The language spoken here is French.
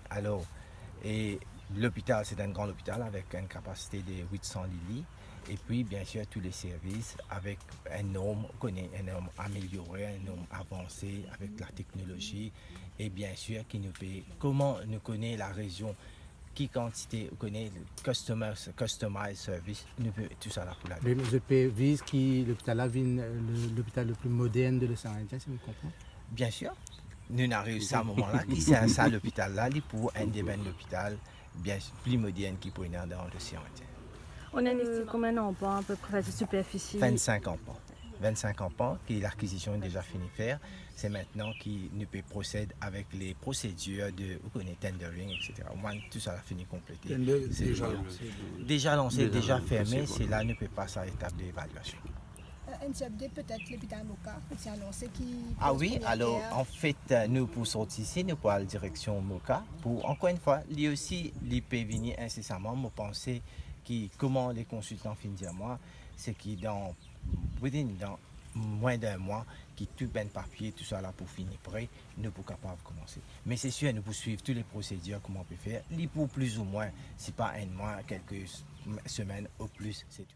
Alors, et l'hôpital, c'est un grand hôpital avec une capacité de 800 lits. Et puis, bien sûr, tous les services avec un norme, on connaît un norme amélioré, un norme avancé avec la technologie. Et bien sûr, qui nous fait, comment nous connaît la région, qui quantité, on connaît le customized service, nous peut tout ça là pour la Mais je vise qui l'hôpital là, l'hôpital le plus moderne de l'océan Indien, si vous comprenez. Bien sûr, nous avons réussi à un moment-là, qui c'est ça l'hôpital là, pour un des l'hôpital bien plus moderne qui peut y avoir dans l'océan Indien. On a combien d'emplois à peu près de superficie? 25 emplois. 25 emplois, qui l'acquisition est déjà finie faire. C'est maintenant qui nous peut procéder avec les procédures de tendering, etc. Au moins, tout ça a fini complété. Déjà lancé, déjà fermé, c'est là ne peut pas à l'étape d'évaluation. NCFD, peut-être l'hôpital Moka, c'est annoncé qui. Ah oui, alors en fait, nous pour sortir ici, nous pour la direction Moka, pour encore une fois, lui aussi, il peut venir incessamment, me penser comment les consultants finissent dire moi, c'est qui dans moins d'un mois, qui tout ben papier, tout ça là pour finir prêt, nous pour capable commencer. Mais c'est sûr, nous pour suivre toutes les procédures, comment on peut faire, pour plus ou moins, c'est pas un mois, quelques semaines au plus, c'est tout.